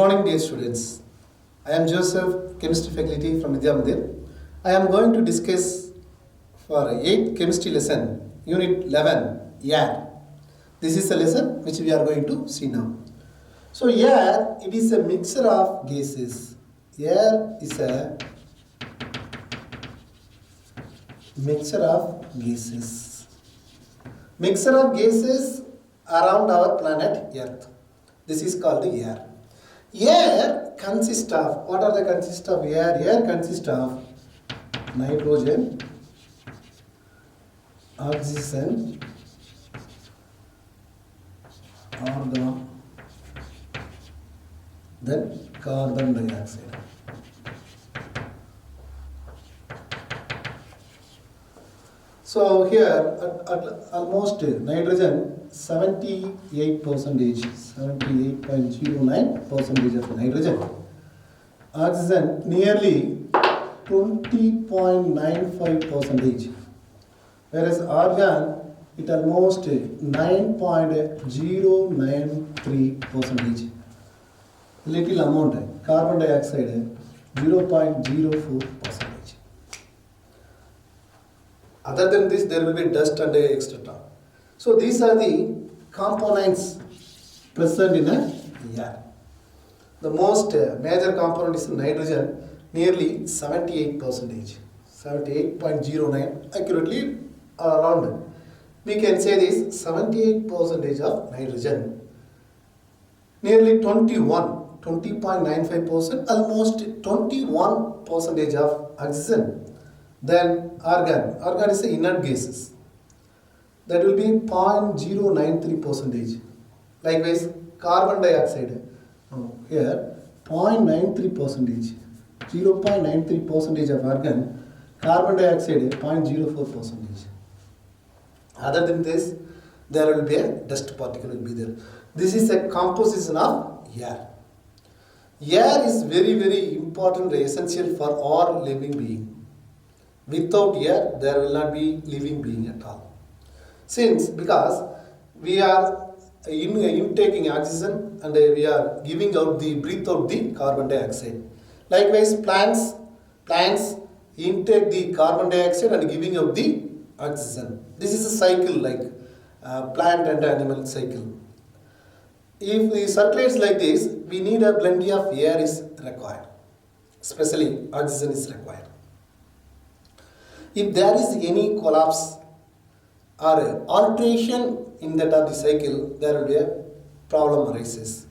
morning, dear students. I am Joseph, chemistry faculty from Vidya Mandir. I am going to discuss for 8th chemistry lesson, unit 11, air. This is a lesson which we are going to see now. So air, it is a mixture of gases. Air is a mixture of gases. Mixture of gases around our planet Earth. This is called the air. Air consists of, what are the consists of air? Air consists of nitrogen, oxygen, argon, then carbon dioxide. So here at almost nitrogen 78%, 78.09% of nitrogen. Oxygen nearly 20.95%. Whereas argon it almost 9.093%. Little amount. Carbon dioxide 0.04%. Other than this, there will be dust and etc. So these are the components present in a air. The most major component is nitrogen, nearly 78%, 78.09 accurately around. We can say this 78% of nitrogen, nearly 20.95%, almost 21% of oxygen. Then argon. Argon is the inert gases. That will be 0.093%. Likewise, carbon dioxide. Here, 0.93%. 0.93% of argon. Carbon dioxide, 0.04%. Other than this, there will be a dust particle will be there. This is a composition of air. Air is very, very important, essential for all living being. Without air, there will not be living being at all. Because we are intaking oxygen and we are giving out breathe out the carbon dioxide. Likewise, plants intake the carbon dioxide and giving out the oxygen. This is a cycle like plant and animal cycle. If it circulates like this, we need a plenty of air is required. Especially oxygen is required. If there is any collapse or alteration in that of the cycle, there will be a problem arises.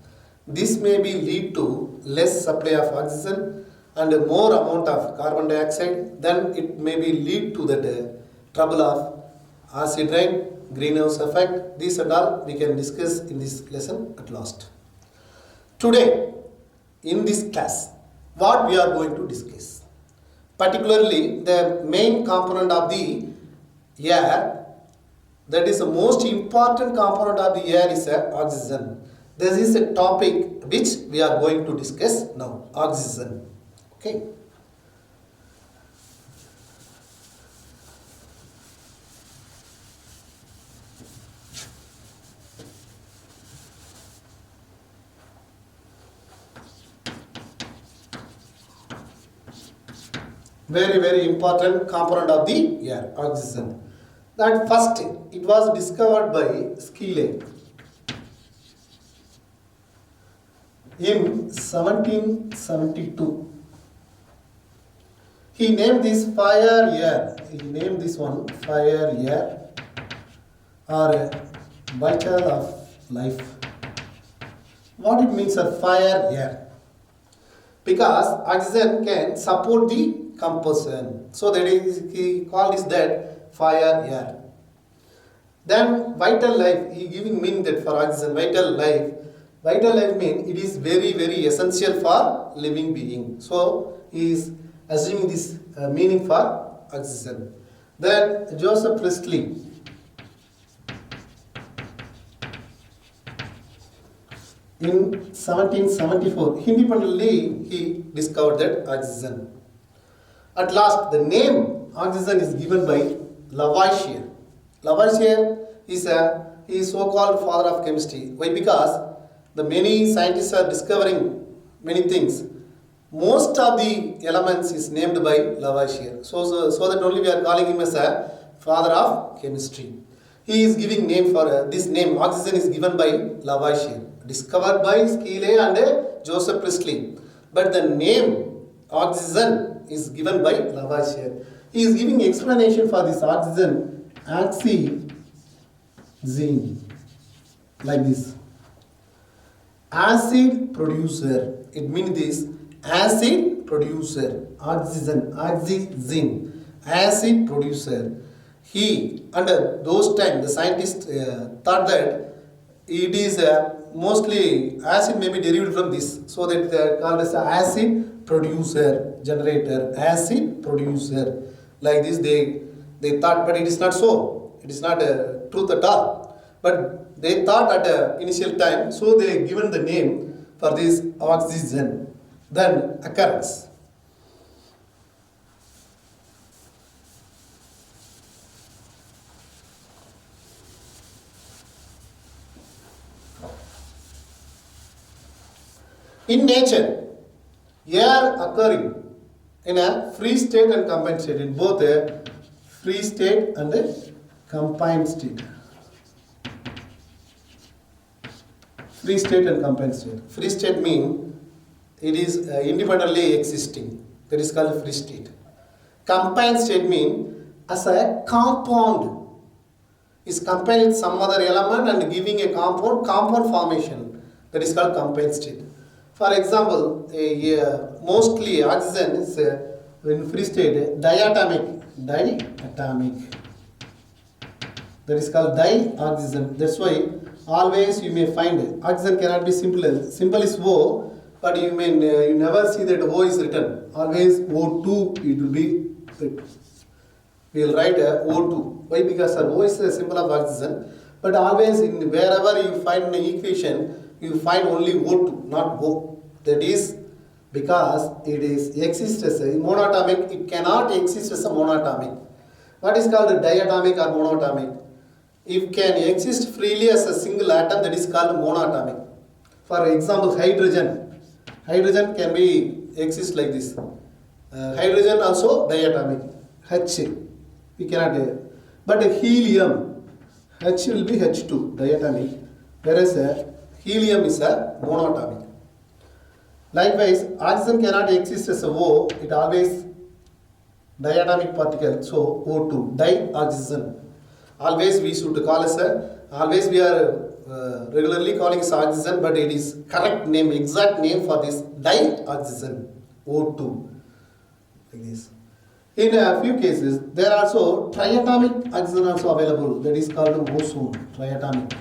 This may be lead to less supply of oxygen and a more amount of carbon dioxide. Then it may be lead to that trouble of acid rain, greenhouse effect. These and all we can discuss in this lesson at last. Today, in this class, what we are going to discuss? Particularly the main component of the air, that is the most important component of the air is oxygen. This is a topic which we are going to discuss now, oxygen. Okay. Very, very important component of the air, oxygen. That first, it was discovered by Scheele in 1772. He named this fire air. He named this one fire air or vital of life. What it means a fire air? Because oxygen can support the combustion. So that is, he called this that fire air. Then vital life, he giving meaning that for oxygen, vital life. Vital life means it is very, very essential for living being. So he is assuming this meaning for oxygen. Then Joseph Priestley. In 1774, independently he discovered that oxygen. At last, the name oxygen is given by Lavoisier. Lavoisier is so-called father of chemistry. Why? Because the many scientists are discovering many things. Most of the elements is named by Lavoisier. So that only we are calling him as a father of chemistry. He is giving name for this name. Oxygen is given by Lavoisier, discovered by Scheele and Joseph Priestley. But the name oxygen is given by Lavoisier. He is giving explanation for this oxygen, oxygen, like this. Acid producer. It means this acid producer. Oxygen, acid producer. He, under those times, the scientists thought that it is mostly acid may be derived from this, so that they are called as acid producer, generator, acid producer. Like this, they thought, but it is not so. It is not truth at all. But they thought at initial time, so they given the name for this oxygen. Then occurrence. In nature, air occurring in a free state and combined state, in both a free state and a combined state. Free state and combined state. Free state means it is independently existing. That is called free state. Combined state means as a compound is combined with some other element and giving a compound formation. That is called combined state. For example, mostly oxygen is in free state diatomic. That is called dioxygen. That's why always you may find oxygen cannot be simple. Simple is O, but you may you never see that O is written. Always O2 it will be. We will write O2. Why? Because O is a symbol of oxygen. But always in wherever you find an equation, you find only O2, not O. That is because it is exists as a monatomic. It cannot exist as a monatomic. What is called diatomic or monatomic? It can exist freely as a single atom. That is called monatomic. For example, hydrogen. Hydrogen can be exist like this. Hydrogen also diatomic. H. We cannot. But helium. H will be H2 diatomic. Whereas helium is a monatomic. Likewise, oxygen cannot exist as a O, it always diatomic particle, so O2, dioxygen. Always we should call as always we are regularly calling as oxygen, but it is correct name, exact name for this dioxygen, O2, like this. In a few cases, there are also triatomic oxygen also available, that is called ozone, triatomic.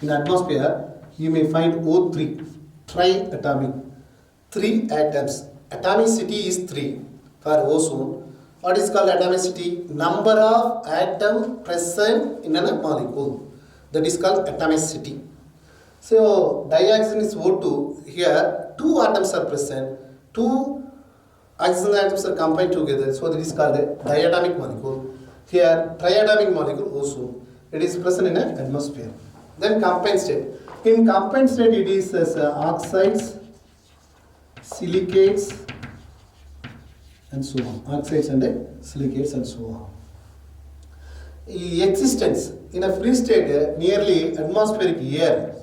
In atmosphere, you may find O3, triatomic. 3 atoms. Atomicity is 3 for ozone. What is called atomicity? Number of atoms present in a molecule. That is called atomicity. So, dioxygen is O2. Here, 2 atoms are present. 2 oxygen atoms are combined together. So, that is called a diatomic molecule. Here, triatomic molecule, ozone. It is present in an atmosphere. Then combined state. In combined state, it is as oxides, silicates and so on. Oxides and silicates and so on. Existence in a free state, nearly atmospheric air,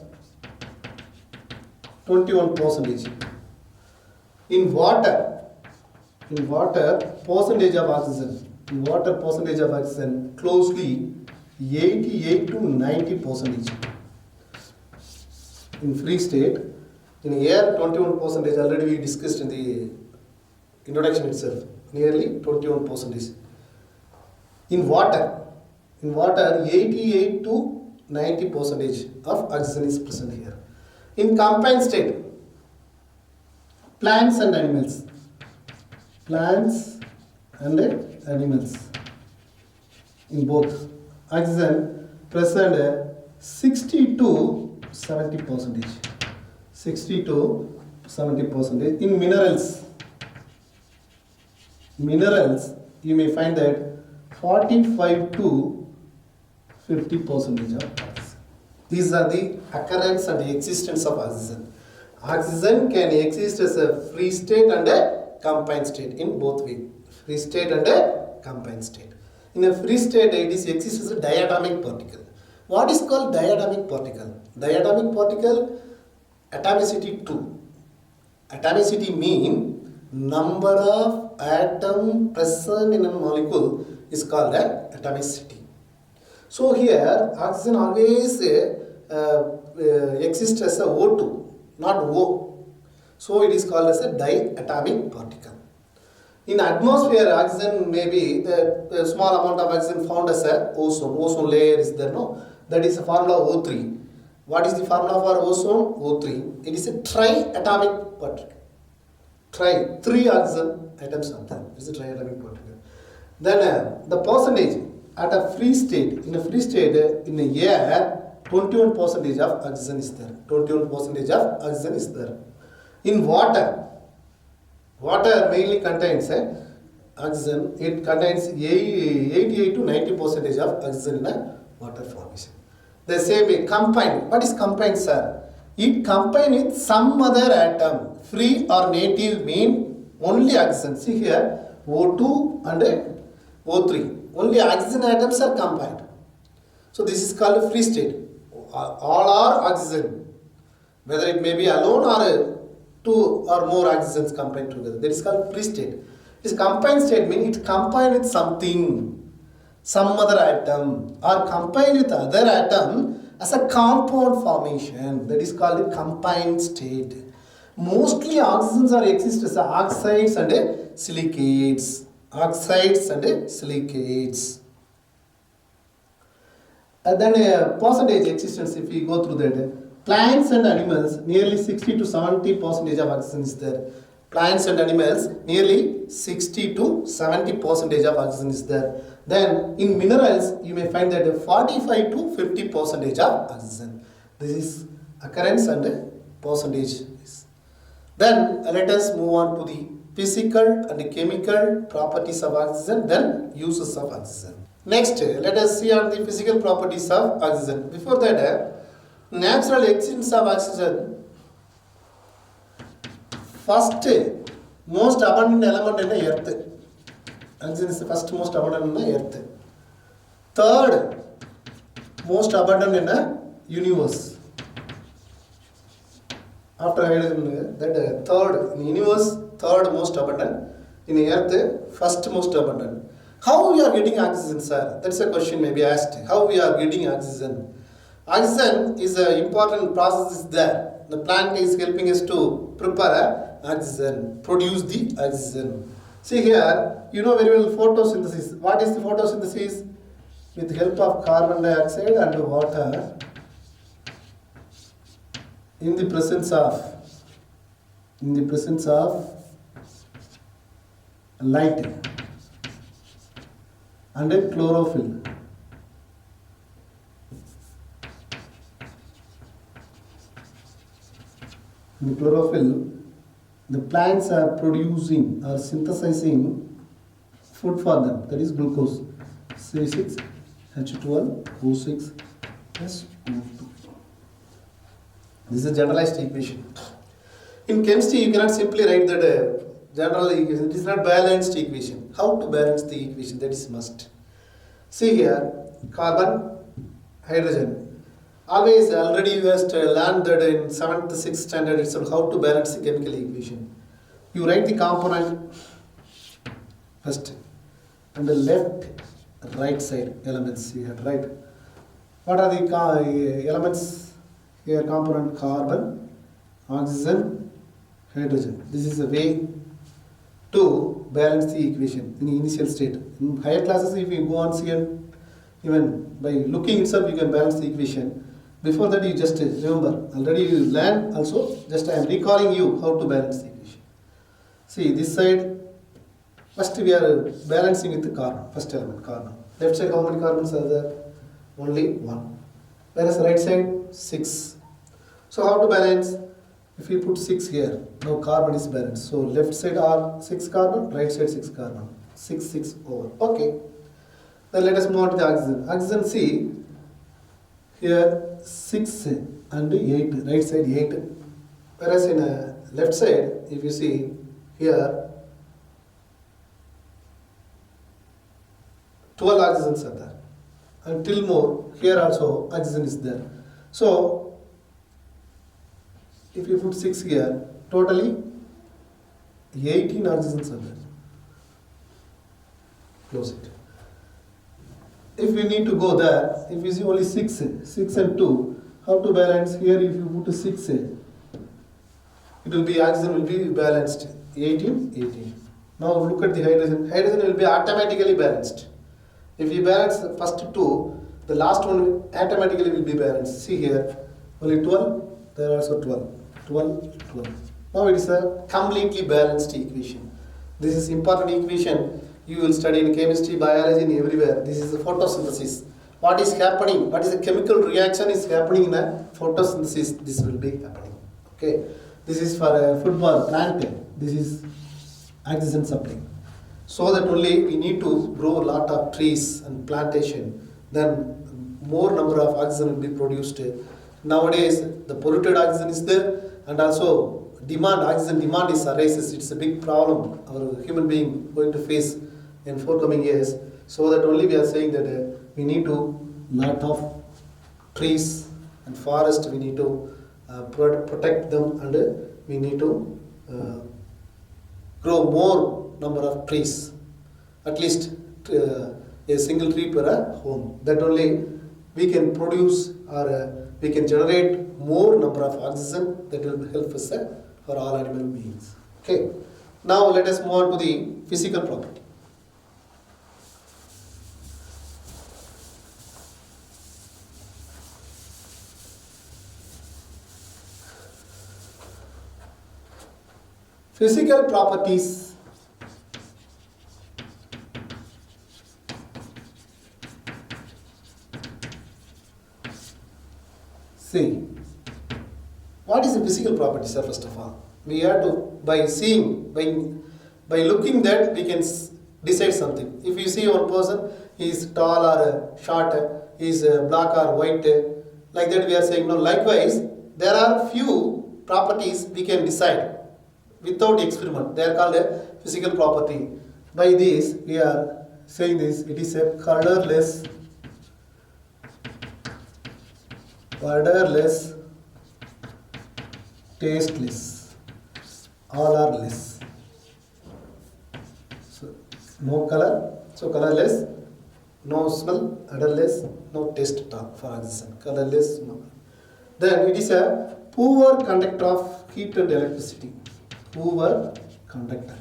21%. In water, percentage of oxygen. In water, percentage of oxygen closely 88 to 90%. In free state. In air, 21%, already we discussed in the introduction itself, nearly 21%. In water, 88 to 90% of oxygen is present here. In combined state, plants and animals. In both, oxygen present 60 to 70%. 60 to 70%. In minerals, you may find that 45 to 50% of oxygen. These are the occurrence and the existence of oxygen. Oxygen can exist as a free state and a combined state in both ways. Free state and a combined state. In a free state, it is exists as a diatomic particle. What is called diatomic particle? Diatomic particle, atomicity 2. Atomicity means number of atom present in a molecule is called atomicity. So here, oxygen always exists as a O2. Not O. So it is called as a diatomic particle. In atmosphere, oxygen may be the small amount of oxygen found as a ozone. Ozone layer is there, no? That is the formula O3. What is the formula for ozone? O3. It is a triatomic particle. Three oxygen atoms are there. It is a triatomic particle. Then the percentage at a free state, in the air, 21% of oxygen is there. 21% of oxygen is there. In water mainly contains oxygen. It contains 88 to 90% of oxygen in a water formation. The same way combined. What is combined, sir? It combined with some other atom. Free or native mean only oxygen. See here, O2 and O3. Only oxygen atoms are combined. So this is called a free state. All are oxygen, whether it may be alone or two or more oxygens combined together. That is called free state. This combined state means it combined with something, some other atom, or combined with other atom as a compound formation. That is called a combined state. Mostly oxygens are exist as oxides and silicates. Oxides and silicates. And then percentage existence, if we go through that, plants and animals, nearly 60 to 70% of oxygen is there. Plants and animals, nearly 60 to 70% of oxygen is there. Then in minerals, you may find that 45 to 50% of oxygen. This is occurrence and percentage. Then let us move on to the physical and chemical properties of oxygen, then uses of oxygen. Next, let us see on the physical properties of oxygen. Before that, natural existence of oxygen. First, most abundant element in the earth. Oxygen is the first most abundant in the earth. Third, most abundant in the universe. After hydrogen, that third in the universe, third most abundant. In the earth, first most abundant. How we are getting oxygen, sir? That's a question may be asked. How we are getting oxygen? Oxygen is an important process is there. The plant is helping us to prepare oxygen, produce the oxygen. See here, you know very well photosynthesis. What is the photosynthesis? With the help of carbon dioxide and water in the presence of light and a chlorophyll. In the chlorophyll, the plants are producing or synthesizing food for them, that is glucose. C6, H12, O6 plus O2. This is a generalized equation. In chemistry, you cannot simply write that general equation. It is not balanced equation. How to balance the equation? That is must. See here, carbon, hydrogen. Always already you have learned that in 7th, 6th standard itself how to balance the chemical equation. You write the component first and the left, right side elements you have to write. What are the elements here? Component carbon, oxygen, hydrogen. This is a way to balance the equation in the initial state. In higher classes, if you go on CL, even by looking itself, you can balance the equation. Before that, you just remember. Already you learned also, just I am recalling you how to balance the equation. See, this side, first we are balancing with the carbon, first element, carbon. Left side, how many carbons are there? Only 1. Whereas right side, 6. So how to balance? If you put 6 here, now carbon is balanced. So left side are 6 carbon, right side 6 carbon. 6, 6 over. Okay. Then let us move on to the oxygen. Oxygen, see, here 6 and 8, right side 8. Whereas in a left side, if you see here, 12 oxygens are there. And till more, here also oxygen is there. So, if you put 6 here, totally 18 oxygens are there. Close it. If we need to go there, if you see only 6 and 2, how to balance? Here if you put 6, it will be, oxygen will be balanced, 18. Now look at the hydrogen. Hydrogen will be automatically balanced. If you balance the first 2, the last one automatically will be balanced. See here, only 12, there are also 12. Now it is a completely balanced equation. This is important equation you will study in chemistry, biology, and everywhere. This is the photosynthesis. What is happening? What is the chemical reaction is happening in a photosynthesis? This will be happening. Okay. This is for a football plant. This is oxygen supply. So that only we need to grow a lot of trees and plantation. Then more number of oxygen will be produced. Nowadays the polluted oxygen is there, and also oxygen demand arises. It's a big problem our human being going to face in forthcoming years. So that only we are saying that we need to lot of trees and forest. We need to protect them, and we need to grow more number of trees, at least a single tree per home. That only we can produce, or we can generate more number of oxygen that will help us for all animal beings. Okay. Now let us move on to the physical property. Physical properties. See, what is the physical properties, sir? First of all, we have to, by seeing, by looking that we can decide something. If you see one person, he is tall or short, he is black or white, like that we are saying no. Likewise, there are few properties we can decide without experiment. They are called a physical property. By this, we are saying this, it is a colorless, tasteless, all are less. So, no color, so colorless, no smell, odorless, no taste at all for oxygen. Colorless, no. Then it is a poor conductor of heat and electricity. Poor conductor.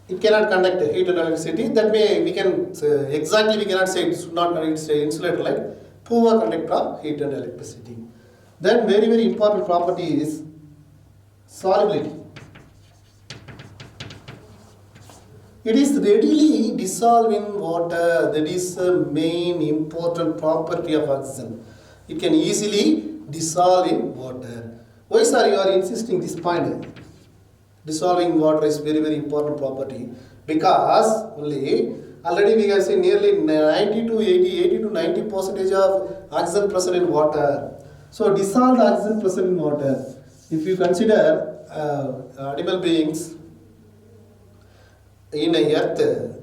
It cannot conduct heat and electricity. That way we can exactly we cannot say it's not, it's an insulator, like poor conductor of heat and electricity. Then very important property is solubility. It is readily dissolved in water. That is the main important property of oxygen. It can easily dissolve in water. Why, sir, you are insisting this point? Dissolving water is very important property, because only already we have seen nearly 80 to 90% of oxygen present in water. So dissolved oxygen present in water. If you consider animal beings in a earth,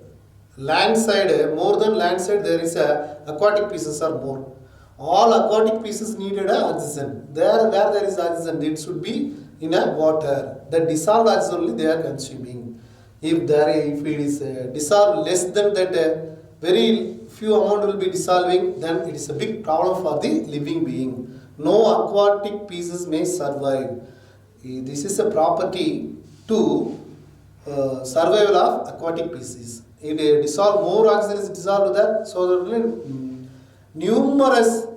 land side, more than land side, there is aquatic pieces are more. All aquatic pieces needed oxygen. Where there is oxygen, it should be in a water. The dissolved oxygen only they are consuming. If it is dissolved less than that, very few amount will be dissolving, then it is a big problem for the living being. No aquatic pieces may survive. This is a property to survival of aquatic pieces. It dissolve more oxygen is dissolved there, so that numerous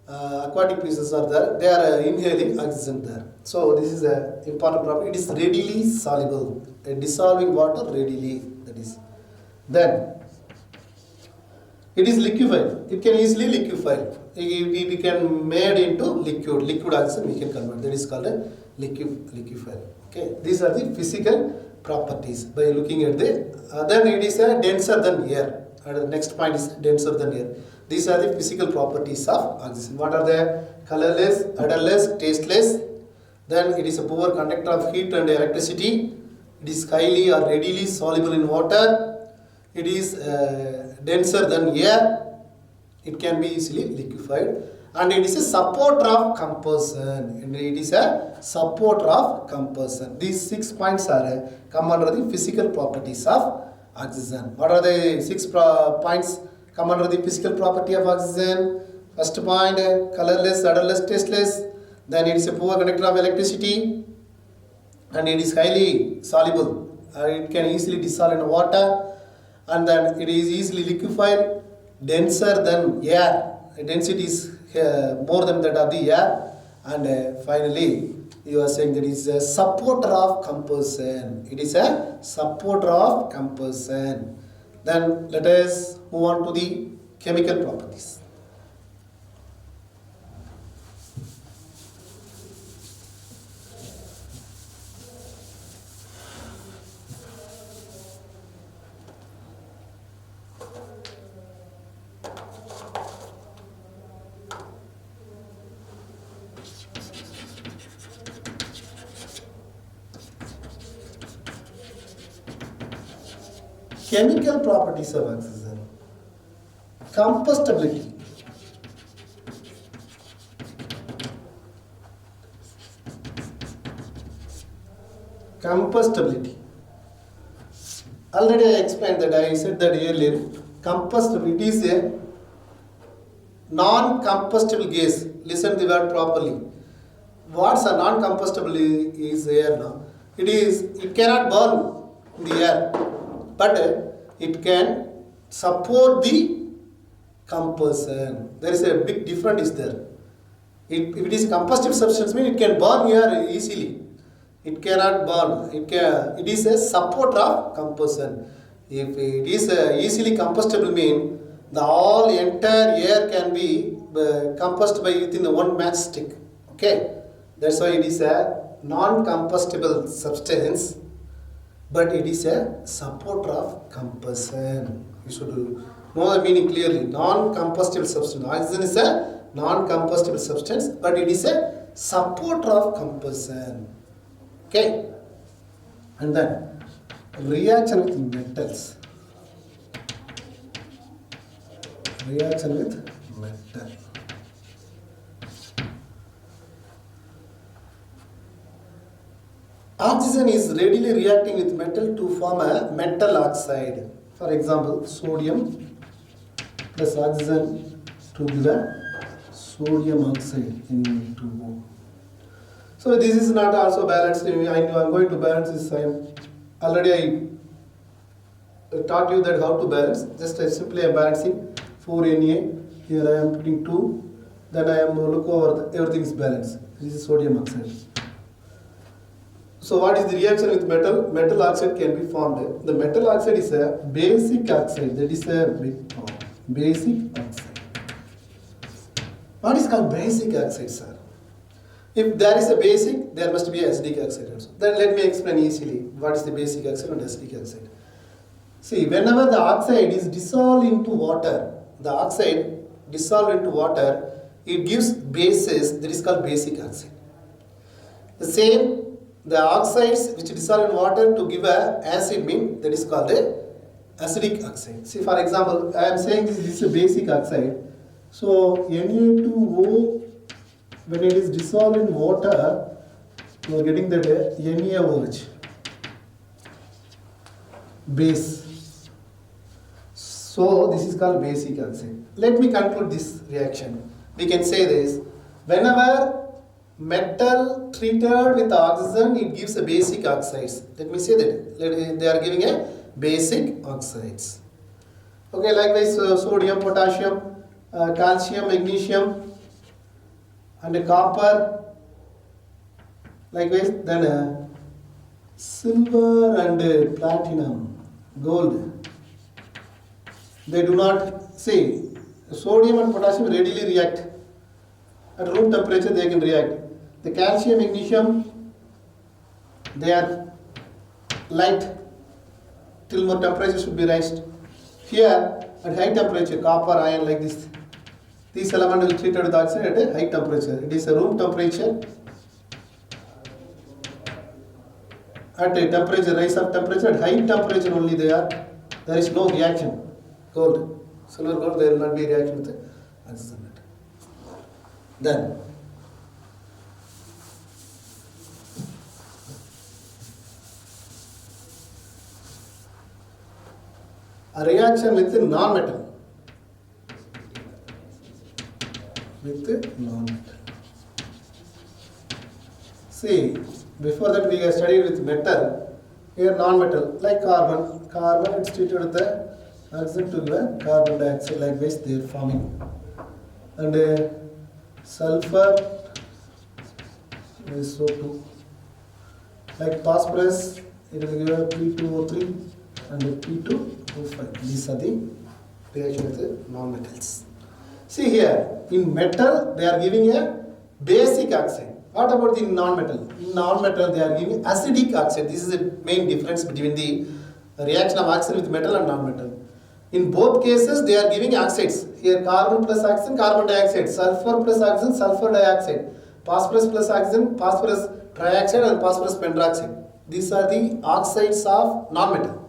aquatic pieces are there. They are inhaling oxygen there. So this is an important property. It is readily soluble. Dissolving water readily. That is. Then it is liquefied. It can easily liquefy. We can made into liquid oxygen. We can convert. That is called a liquefied. Okay. These are the physical properties. By looking at the then it is denser than air. and the next point is denser than air. These are the physical properties of oxygen. What are they? Colorless, odorless, tasteless. Then it is a poor conductor of heat and electricity. It is highly or readily soluble in water. It is denser than air. It can be easily liquefied. And it is a supporter of compression. And it is a supporter of compression. These 6 points are come under the physical properties of oxygen. What are the 6 points come under the physical property of oxygen? First point, colorless, odorless, tasteless. Then it is a poor conductor of electricity. And it is highly soluble. It can easily dissolve in water. And then it is easily liquefied. Denser than air. Density is more than that of the air. And finally, you are saying that it is a supporter of compression. It is a supporter of compression. Then let us move on to the chemical properties. Chemical properties of oxygen. Combustibility. Combustibility. Already I explained that, I said that earlier. Combustibility is a non-combustible gas. Listen the word properly. What's a non-combustible is air now? It cannot burn in the air, but it can support the combustion. There is a big difference is there. If it is a combustible substance, means it can burn air easily. It cannot burn. It is a support of combustion. If it is easily combustible, means the all entire air can be combusted by within the one matchstick. Okay, that's why it is a non-combustible substance, but it is a supporter of combustion. You should know the meaning clearly. Non-combustible substance. Oxygen is a non-combustible substance, but it is a supporter of combustion. Okay, and then reaction with metals. Reaction with metal. Oxygen is readily reacting with metal to form a metal oxide. For example, sodium plus oxygen to give a sodium oxide in 2O. So this is not also balanced. I am going to balance this. Already I taught you that how to balance. Just simply I am balancing 4Na. Here I am putting 2. Then I am look over everything is balanced. This is sodium oxide. So what is the reaction with metal? Metal oxide can be formed. The metal oxide is a basic oxide. That is a big problem. Basic oxide. What is called basic oxide, sir? If there is a basic, there must be a acidic oxide also. Then let me explain easily what is the basic oxide and acidic oxide. See, whenever the oxide is dissolved into water, the oxide dissolved into water, it gives bases that is called basic oxide. The same, the oxides which dissolve in water to give a acid mean that is called a acidic oxide. See, for example, I am saying this is a basic oxide. So Na2O, when it is dissolved in water, you are getting that NaOH, base. So this is called basic oxide. Let me conclude this reaction. We can say this: whenever metal treated with oxygen, it gives a basic oxides. Let me say that they are giving a basic oxides. Okay, likewise sodium, potassium, calcium, magnesium, and copper. Likewise, then silver and platinum, gold. They do not see sodium and potassium readily react. At room temperature, they can react. The calcium, magnesium, they are light till more temperature should be raised. Here, at high temperature, copper, iron like this. These elements will be treated with oxide at a high temperature. It is a room temperature. At a temperature, rise of temperature, at high temperature only there is no reaction. Gold, silver, gold, there will not be reaction with the oxygen. Then, a reaction with the non-metal. See, before that we have studied with metal. Here non-metal, like carbon. Carbon is treated with the oxygen to give a carbon dioxide, like this they are forming. And sulfur is so too. Like phosphorus, it will give a P2O3 and a P2O5. These are the reaction with the non-metals. See here, in metal they are giving a basic oxide. What about the non-metal? In non-metal they are giving acidic oxide. This is the main difference between the reaction of oxygen with metal and non-metal. In both cases they are giving oxides. Here carbon plus oxygen, carbon dioxide. Sulfur plus oxygen, sulfur dioxide. Phosphorus plus oxygen, phosphorus trioxide and phosphorus pentoxide. These are the oxides of non-metal.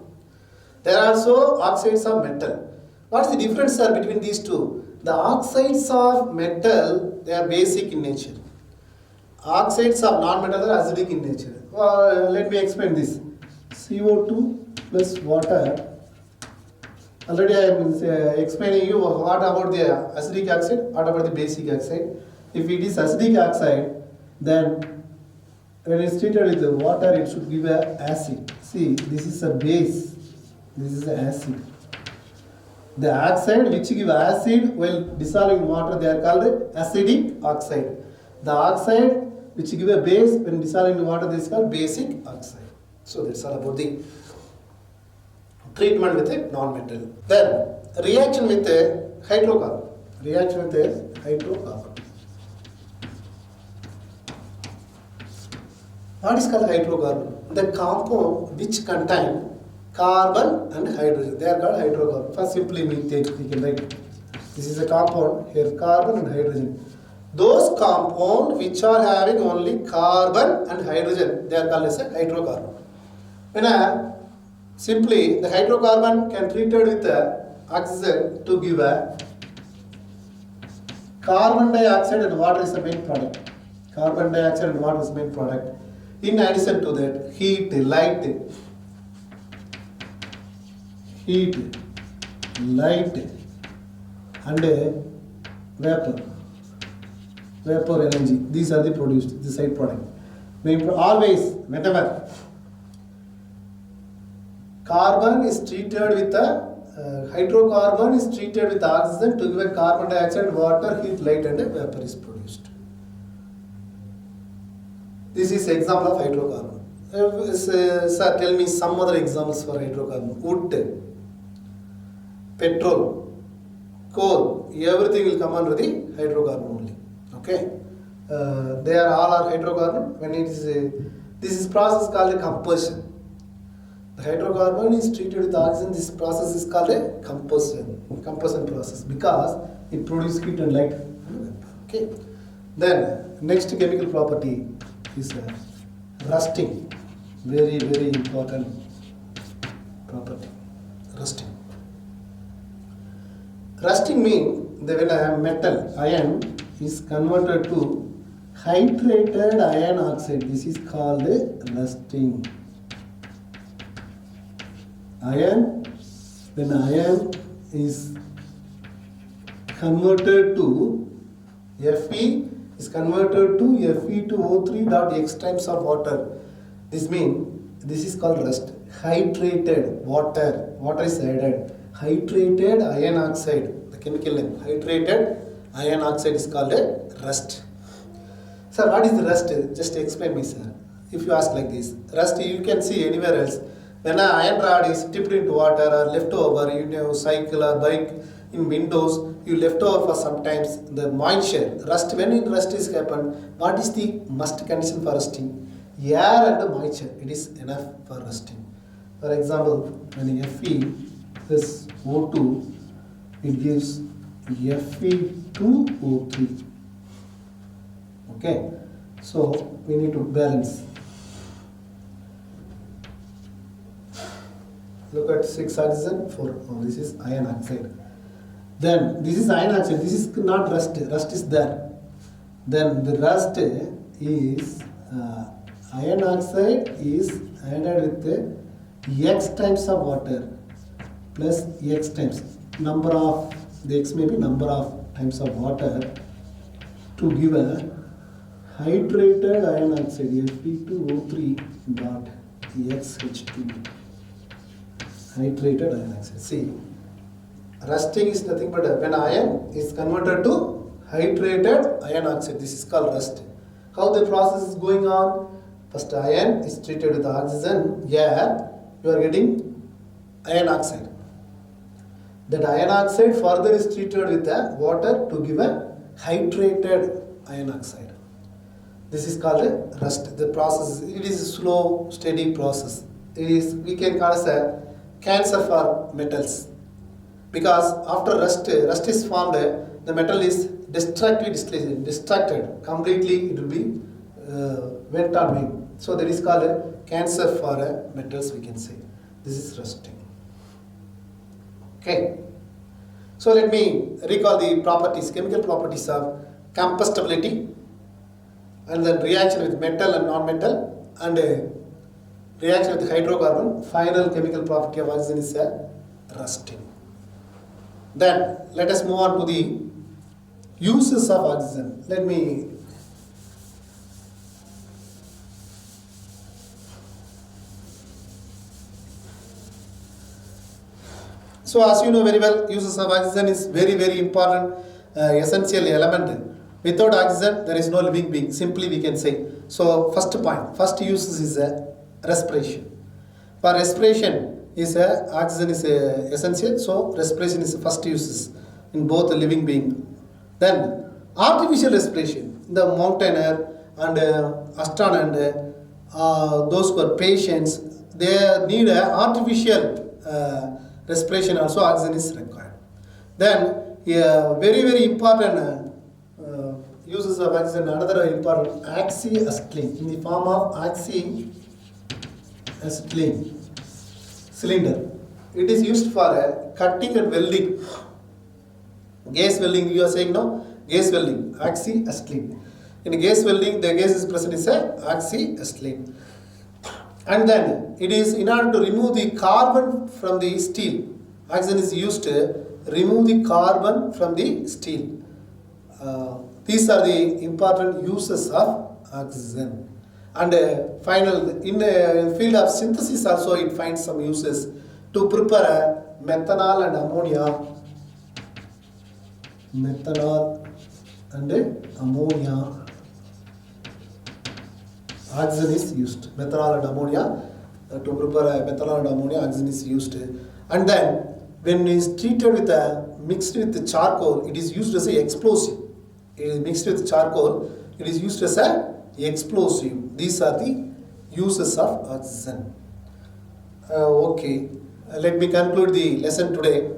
There are also oxides of metal. What is the difference, sir, between these two? The oxides of metal, they are basic in nature. Oxides of non-metal are acidic in nature. Let me explain this. CO2 plus water. Already I am explaining you what about the acidic oxide, what about the basic oxide. If it is acidic oxide, then when it is treated with the water, it should give a acid. See, this is a base, this is an acid. The oxide which give acid while dissolving in water, they are called acidic oxide. The oxide which give a base when dissolving in water, this is called basic oxide. So that's all about the treatment with a non-metal. Then reaction with a hydrocarbon. Reaction with a hydrocarbon. What is called hydrocarbon? The compound which contain carbon and hydrogen. They are called hydrocarbon. First simply methane we can write. This is a compound, here carbon and hydrogen. Those compounds which are having only carbon and hydrogen, they are called as a hydrocarbon. When simply the hydrocarbon can treated with oxygen to give a carbon dioxide and water is the main product. Carbon dioxide and water is the main product. In addition to that, heat, light, and vapor energy. These are the produced, the side product. Always, whenever carbon is treated with hydrocarbon is treated with oxygen to give a carbon dioxide, water, heat, light and vapor is produced. This is example of hydrocarbon. Sir, tell me some other examples for hydrocarbon. Wood, petrol, coal, everything will come under the hydrocarbon only. Okay, they are all are hydrocarbon. When it is this is process called a combustion. The hydrocarbon is treated with oxygen. This process is called a combustion process because it produces heat and light. Okay, then next chemical property is rusting. Very important property. Rusting means that when a metal iron is converted to hydrated iron oxide, this is called rusting. When iron is converted to Fe is converted to Fe2O3 dot X times of water. This means this is called rust. Hydrated water is added. Hydrated iron oxide, the chemical name. Hydrated iron oxide is called a rust. Sir, what is the rust? Just explain me, sir. If you ask like this, rust you can see anywhere else. When an iron rod is dipped into water or left over, you cycle or bike in windows, you left over for sometimes the moisture. Rust, when rust is happened, what is the must condition for rusting? Air and moisture, it is enough for rusting. For example, when Fe is O2 it gives Fe2O3. Okay, so we need to balance. Look at 6 oxygen, 4. Oh, this is iron oxide. Then this is iron oxide. This is not rust. Rust is there. Then the rust is iron oxide is added with X times of water plus X times number of the X may be number of times of water to give a hydrated iron oxide Fe2O3 dot XH2. Hydrated iron oxide. See, rusting is nothing but when iron is converted to hydrated iron oxide. This is called rust. How the process is going on? First iron is treated with oxygen. Here you are getting iron oxide. That iron oxide further is treated with water to give a hydrated iron oxide. This is called a rust. The process, it is a slow, steady process. It is, we can call it a cancer for metals. Because after rust is formed, the metal is distracted. Completely it will be went on wing. So that is called a cancer for metals, we can say. This is rusting. Okay. So let me recall the properties, chemical properties of combustibility, and then reaction with metal and non-metal, and reaction with hydrocarbon. Final chemical property of oxygen is rusting. Then let us move on to the uses of oxygen. Let me so as you know very well, uses of oxygen is very important, essential element. Without oxygen there is no living being, simply we can say. So first point, first uses is respiration. For respiration is oxygen is essential, so respiration is the first uses in both the living being. Then artificial respiration, the mountaineer and astronaut and those who are patients, they need artificial respiration, also oxygen is required. Then very important uses of oxygen, another important, oxyacetylene in the form of oxyacetylene cylinder. It is used for cutting and welding. Gas welding, you are saying no? Gas welding, oxyacetylene. In gas welding, the gas is present is oxyacetylene. And then it is in order to remove the carbon from the steel. Oxygen is used to remove the carbon from the steel. These are the important uses of oxygen. And final, in the field of synthesis also it finds some uses to prepare methanol and ammonia. Methanol and ammonia. Oxygen is used. Methanol and ammonia, to prepare methanol and ammonia, oxygen is used. And then when it is treated with mixed with the charcoal, it is used as an explosive. It is mixed with charcoal, it is used as an explosive. These are the uses of oxygen. Okay, let me conclude the lesson today.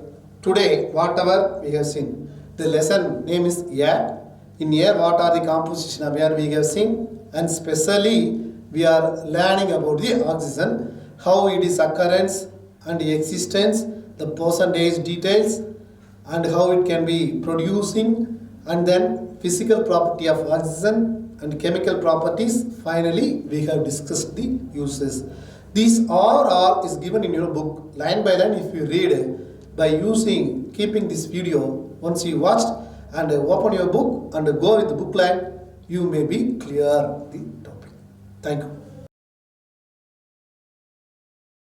Today, whatever we have seen, the lesson name is air. In air, what are the composition of air we have seen, and specially we are learning about the oxygen, how it is occurrence and existence, the percentage details, and how it can be producing, and then physical property of oxygen and chemical properties. Finally, we have discussed the uses. These are all is given in your book line by line. If you read by keeping this video, once you watched and open your book and go with the book line, you may be clear the topic. Thank you.